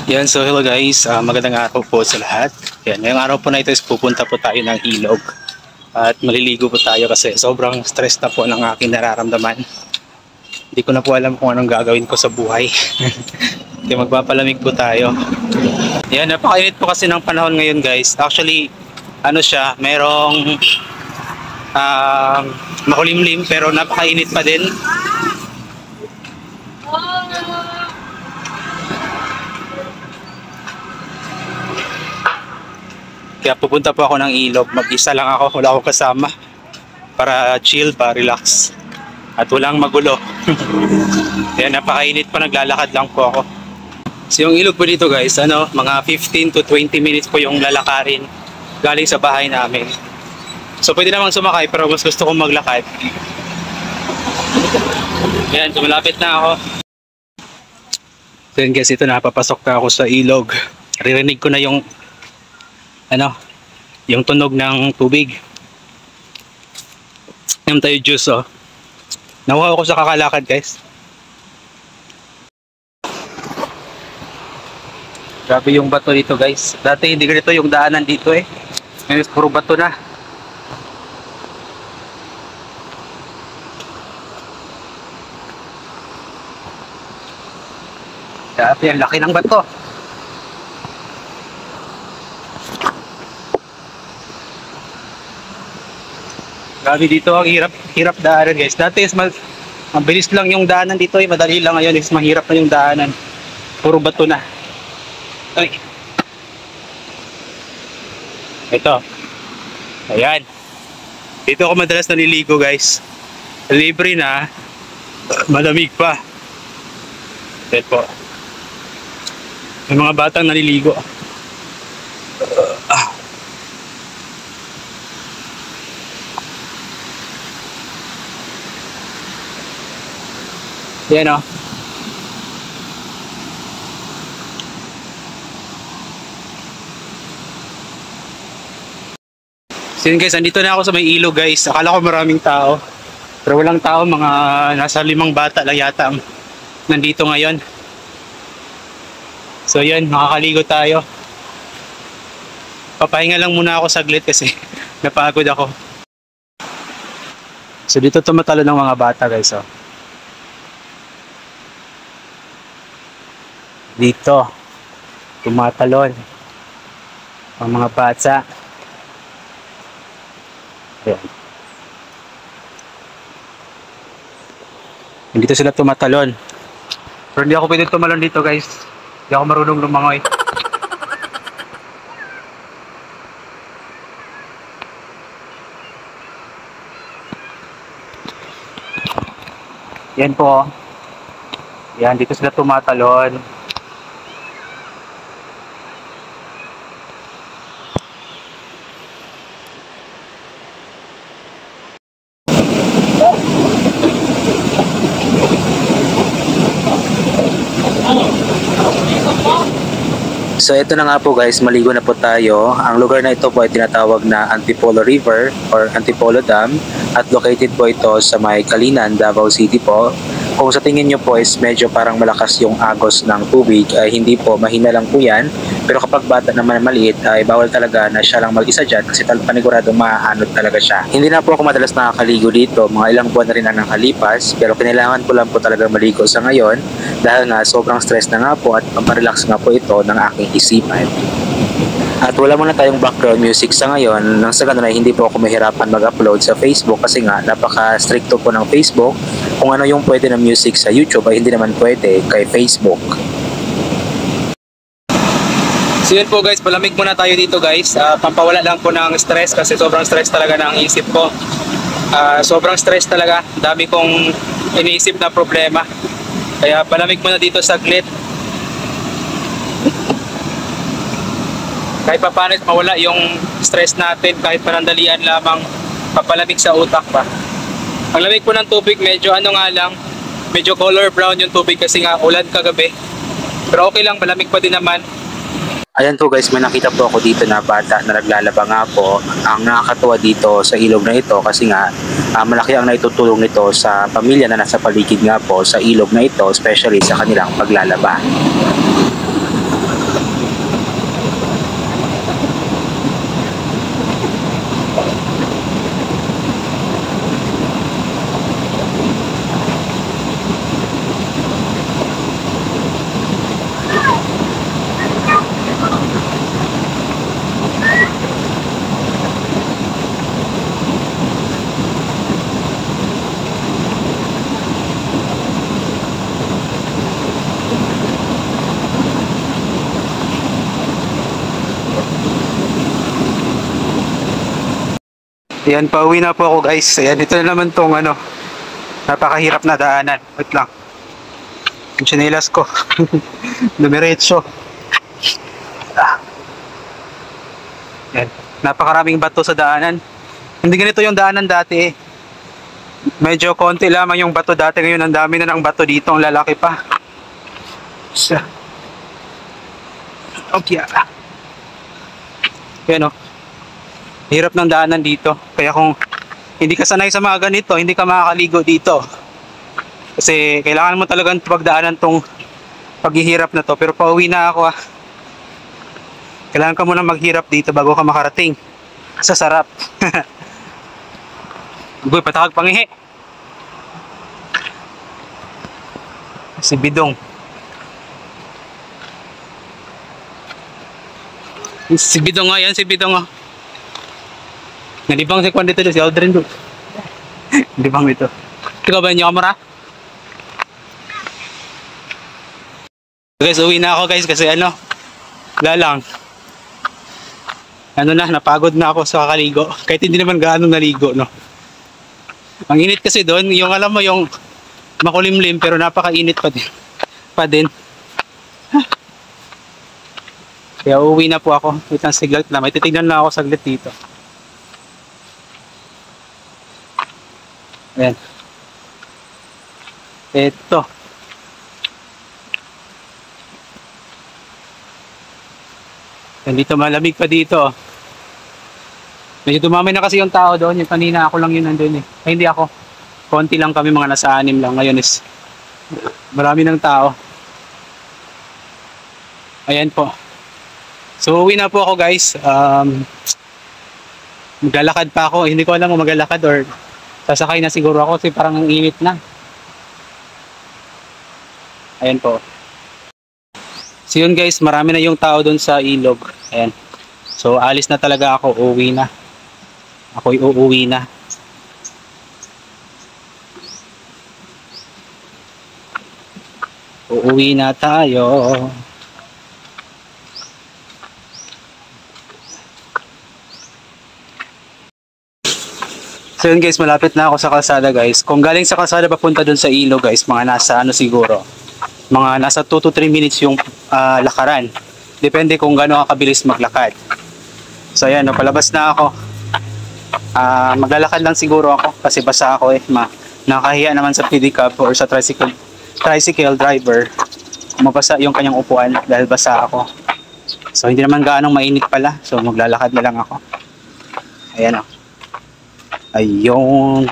Yan, so hello guys, magandang araw po sa lahat. Yan, ngayong araw po na ito is pupunta po tayo ng ilog at maliligo po tayo kasi sobrang stress na po ng aking nararamdaman. Hindi ko na po alam kung anong gagawin ko sa buhay. Kaya magpapalamig po tayo. Yan, napakainit po kasi ng panahon ngayon guys. Actually, ano siya, merong makulimlim pero napakainit pa din. Kaya pupunta po ako ng ilog. Mag-isa lang ako, wala akong kasama. Para chill, para relax. At walang magulo. Kaya napakainit pa, naglalakad lang po ako. So yung ilog po dito guys, mga 15 to 20 minutes po yung lalakarin galing sa bahay namin. So pwede namang sumakay pero mas gusto kong maglakad. Yan, so malapit na ako. So yun guys, ito napapasok na ako sa ilog. Ririnig ko na yung yung tunog ng tubig. Yung tayo juice, oh. Nakuha ako sa kakalakad, guys. Grabe yung bato dito, guys. Dati hindi ganito yung daanan dito, eh. Ngayon, puro bato na. Grabe, ang laki ng bato. Grabe dito, ang hirap daanan guys. Dati is mabilis lang yung daanan dito, madali lang. Ngayon is mahirap na yung daanan. Puro bato na. Ay. Ito. Ayan. Dito ako madalas naliligo guys. Libre na. Malamig pa. Ayan po. May mga batang naliligo. Yan o. So yun guys, andito na ako sa may ilog guys. Akala ko maraming tao. Pero walang tao, mga nasa 5 bata lang yata ang nandito ngayon. So yun, makakaligo tayo. Papahinga lang muna ako saglit kasi napagod ako. So dito tumatalo ng mga bata guys, oh. Dito tumatalon ang mga bata. Ayan. Dito sila tumatalon. Pero hindi ako pwede tumalon dito guys. Hindi ako marunong lumangoy. Yan po. Yan, dito sila tumatalon. So ito na nga po guys, maligo na po tayo. Ang lugar na ito po ay tinatawag na Antipolo River or Antipolo Dam at located po ito sa may Kalinan, Davao City po. Kung sa tingin nyo po is medyo parang malakas yung agos ng tubig, ay hindi po, mahina lang po yan. Pero kapag bata naman maliit ay bawal talaga na siya lang mag-isa dyan kasi panigurado maaanod talaga siya. Hindi na po ako madalas nakakaligo dito, mga ilang buwan na rin ang nakalipas, pero kinailangan ko lang po talaga maligo sa ngayon dahil nga sobrang stress na nga po at paparelax nga po ito ng aking isipan. At wala muna tayong background music sa ngayon nang sa ganun ay hindi po ako mahirapan mag-upload sa Facebook kasi nga napaka-stricto po ng Facebook. Kung ano yung pwede na music sa YouTube ay hindi naman pwede kay Facebook. So yun po guys, palamig muna tayo dito guys. Pampawala lang po ng stress kasi sobrang stress talaga ng isip ko. Sobrang stress talaga, dami kong iniisip na problema. Kaya palamig muna dito saglit. Kahit pa paano mawala yung stress natin, kahit panandalian lamang, papalamig sa utak pa. Ang lamig po ng tubig, medyo medyo color brown yung tubig kasi nga ulan kagabi. Pero okay lang, malamig pa din naman. Ayan po guys, may nakita po ako dito na bata na naglalaba nga po. Ang nakakatuwa dito sa ilog na ito kasi nga malaki ang naitutulong nito sa pamilya na nasa paligid nga po sa ilog na ito, especially sa kanilang paglalaba. Ayan, pauwi na po ako guys. Ayan, ito na naman tong ano, napakahirap na daanan. Wait lang. Yung tsinelas ko. Dumiretso. Ayan, napakaraming bato sa daanan. Hindi ganito yung daanan dati eh. Medyo konti lamang yung bato dati. Ngayon ang dami na ng bato dito. Ang lalaki pa. Siya. Okay. Ayan o. Hirap ng daanan dito. Kaya kung hindi ka sanay sa mga ganito, hindi ka makakaligo dito. Kasi kailangan mo talagang pagdaanan tong paghihirap na to. Pero pauwi na ako ah. Kailangan ka muna maghirap dito bago ka makarating sa sarap. Uy, patakag pangihi. Si Bidong. Si Bidong nga yan, si Bidong nga. Nalibang si Kwan dito, si Aldrin doon. Nalibang dito. Ikaw ba yung kamera? Guys, uwi na ako guys kasi ano, wala lang. Ano na, napagod na ako sa kakaligo. Kahit hindi naman gaano naligo, no. Ang init kasi doon, yung alam mo yung makulimlim pero napakainit pa din. Kaya uwi na po ako. Wait lang, siglit na. May titignan na ako saglit dito. Ayan. Ito. Dito malamig pa dito. Medyo dumami na kasi yung tao doon. Yung kanina ako lang yun nandun eh. Ay hindi ako. Konti lang kami, mga nasa 6 lang. Ngayon is marami ng tao. Ayan po. So uwi na po ako guys. Maglalakad pa ako. Hindi ko alam kung maglalakad or sasakay na siguro ako kasi parang ang init na. Ayan po. So yun guys, marami na yung tao doon sa ilog. Ayan. So alis na talaga ako, uuwi na. Ako'y uuwi na. Uuwi na tayo. So yun guys, malapit na ako sa kalsada guys. Kung galing sa kalsada papunta doon sa ilog guys, mga nasa ano siguro, mga nasa 2 to 3 minutes yung lakaran. Depende kung gaano kabilis maglakad. So ayan, palabas na ako. Maglalakad lang siguro ako kasi basa ako eh. Nakahiya naman sa pedicab or sa tricycle driver. Mabasa yung kanyang upuan dahil basa ako. So hindi naman gaanong mainit pala. So maglalakad na lang ako. Ayan o. Ayun.